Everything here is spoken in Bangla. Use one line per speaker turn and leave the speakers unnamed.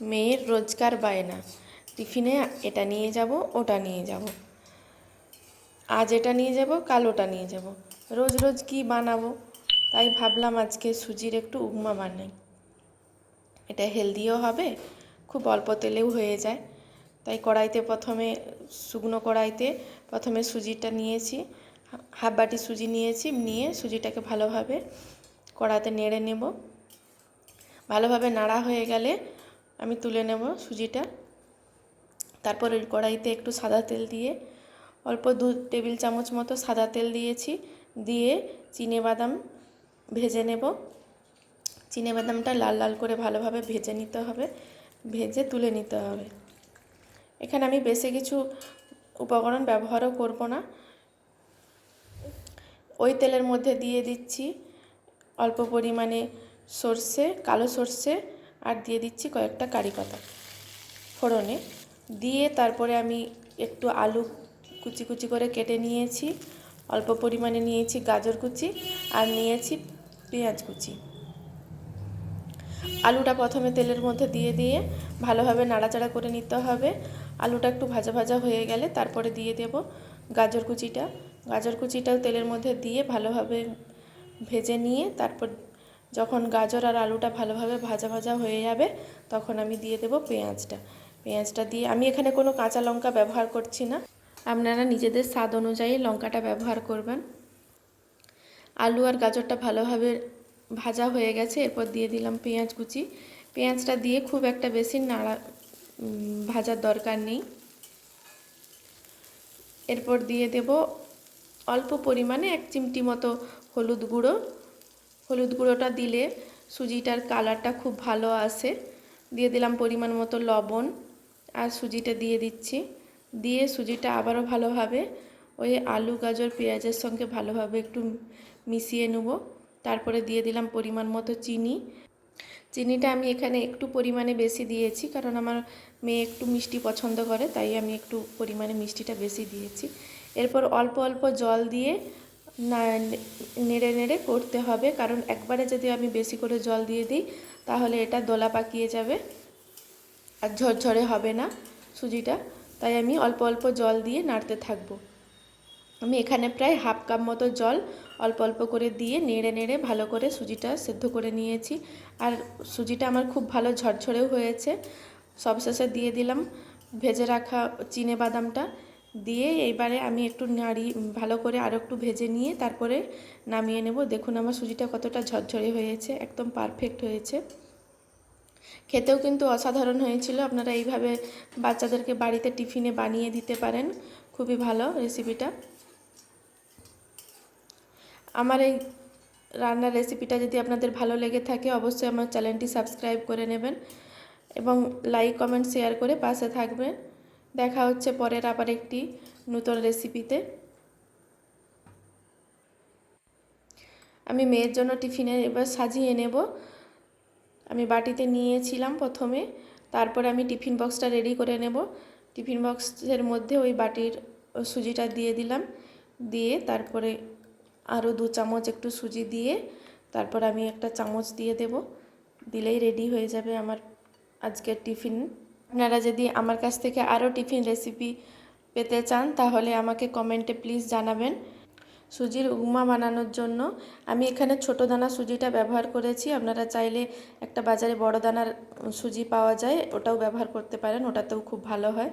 মেয়ের রোজকার বায়না, টিফিনে এটা নিয়ে যাব ওটা নিয়ে যাব, আজ এটা নিয়ে যাব কাল ওটা নিয়ে যাব, রোজ রোজ কি বানাবো। তাই ভাবলাম আজকে সুজির একটু উপমা বানাই। এটা হেলদিও হবে, খুব অল্প তেলেও হয়ে যায়। তাই কড়াইতে শুকনো কড়াইতে প্রথমে সুজিটা নিয়েছি, হাফ বাটি সুজি নিয়েছি, নিয়ে সুজিটাকে ভালোভাবে কড়াতে নেড়ে নেব। ভালোভাবে নাড়া হয়ে গেলে আমি তুলে নেব সুজিটা। তারপর ওই কড়াইতে একটু সাদা তেল দিয়ে, অল্প 2 টেবিল চামচ মতো সাদা তেল দিয়েছি, দিয়ে চিনেবাদাম ভেজে নেব। চিনেবাদামটা লাল লাল করে ভালোভাবে ভেজে নিতে হবে, ভেজে তুলে নিতে হবে। এখানে আমি বেশি কিছু উপকরণ ব্যবহারও করব না। ওই তেলের মধ্যে দিয়ে দিচ্ছি অল্প পরিমাণে সর্ষে, কালো সর্ষে, আর দিয়ে দিচ্ছি কয়েকটা কারি পাতা ফোড়নে। দিয়ে তারপরে আমি একটু আলু কুচি কুচি করে কেটে নিয়েছি, অল্প পরিমাণে নিয়েছি গাজর কুচি, আর নিয়েছি পেঁয়াজ কুচি। আলুটা প্রথমে তেলের মধ্যে দিয়ে ভালোভাবে নাড়াচাড়া করে নিতে হবে। আলুটা একটু ভাজা ভাজা হয়ে গেলে তারপরে দিয়ে দেব গাজর কুচিটা। গাজর কুচিটাও তেলের মধ্যে দিয়ে ভালোভাবে ভেজে নিয়ে তারপর যখন গাজর আর আলুটা ভালোভাবে ভাজা ভাজা হয়ে যাবে তখন আমি দিয়ে দেব পেঁয়াজটা। পেঁয়াজটা দিয়ে আমি এখানে কোনো কাঁচা লঙ্কা ব্যবহার করছি না, আপনারা নিজেদের স্বাদ অনুযায়ী লঙ্কাটা ব্যবহার করবেন। আলু আর গাজরটা ভালোভাবে ভাজা হয়ে গেছে, এরপর দিয়ে দিলাম পেঁয়াজ কুচি। পেঁয়াজটা দিয়ে খুব একটা বেশি ভাজার দরকার নেই। এরপর দিয়ে দেব অল্প পরিমাণে 1 চিমটি মতো হলুদ গুঁড়ো। হলুদ গুঁড়োটা দিলে সুজিটার কালারটা খুব ভালো আসে। দিয়ে দিলাম পরিমাণ মতো লবণ, আর সুজিটা দিয়ে দিচ্ছি। দিয়ে সুজিটা আবারও ভালোভাবে ওই আলু গাজর পেঁয়াজের সঙ্গে ভালোভাবে একটু মিশিয়ে নেব। তারপরে দিয়ে দিলাম পরিমাণ মতো চিনি। চিনিটা আমি এখানে একটু পরিমাণে বেশি দিয়েছি, কারণ আমার মেয়ে একটু মিষ্টি পছন্দ করে, তাই আমি একটু পরিমাণে মিষ্টিটা বেশি দিয়েছি। এরপর অল্প অল্প জল দিয়ে নেড়ে নেড়ে করতে হবে, কারণ একবারে যদি আমি বেশি করে জল দিয়ে দিই তাহলে এটা দলা পাকিয়ে যাবে আর ঝরঝরে হবে না সুজিটা। তাই আমি অল্প অল্প জল দিয়ে নাড়তে থাকবো। আমি এখানে প্রায় হাফ কাপ মতো জল অল্প অল্প করে দিয়ে নেড়ে নেড়ে ভালো করে সুজিটা সেদ্ধ করে নিয়েছি। আর সুজিটা আমার খুব ভালো ঝরঝরেও হয়েছে। সবশেষে দিয়ে দিলাম ভেজে রাখা চিনেবাদামটা, দিয়ে এইবারে আমি একটু ভালো করে আরও একটু ভেজে নিয়ে তারপরে নামিয়ে নেব। দেখুন আমার সুজিটা কতটা ঝরঝরে হয়েছে, একদম পারফেক্ট হয়েছে। খেতেও কিন্তু অসাধারণ হয়েছিল। আপনারা এইভাবে বাচ্চাদেরকে বাড়িতে টিফিনে বানিয়ে দিতে পারেন, খুবই ভালো রেসিপিটা। আমার এই রান্নার রেসিপিটা যদি আপনাদের ভালো লেগে থাকে অবশ্যই আমার চ্যানেলটি সাবস্ক্রাইব করে নেবেন এবং লাইক কমেন্ট শেয়ার করে পাশে থাকবেন। দেখা হচ্ছে পরের আবার একটি নতুন রেসিপিতে। আমি মেয়ের জন্য টিফিনে এবার সাজিয়ে নেব। আমি বাটিতে নিয়েছিলাম প্রথমে, তারপরে আমি টিফিন বক্সটা রেডি করে নেব। টিফিন বক্সের মধ্যে ওই বাটির সুজিটা দিয়ে দিলাম, দিয়ে তারপরে আরও 2 চামচ একটু সুজি দিয়ে তারপর আমি একটা চামচ দিয়ে দেব, দিলেই রেডি হয়ে যাবে আমার আজকের টিফিন। আপনারা যদি আমার কাছ থেকে আরও টিফিন রেসিপি পেতে চান তাহলে আমাকে কমেন্টে প্লিজ জানাবেন। সুজির উপমা বানানোর জন্য আমি এখানে ছোট দানা সুজিটা ব্যবহার করেছি। আপনারা চাইলে একটা বাজারে বড় দানার সুজি পাওয়া যায়, ওটাও ব্যবহার করতে পারেন, ওটাতেও খুব ভালো হয়।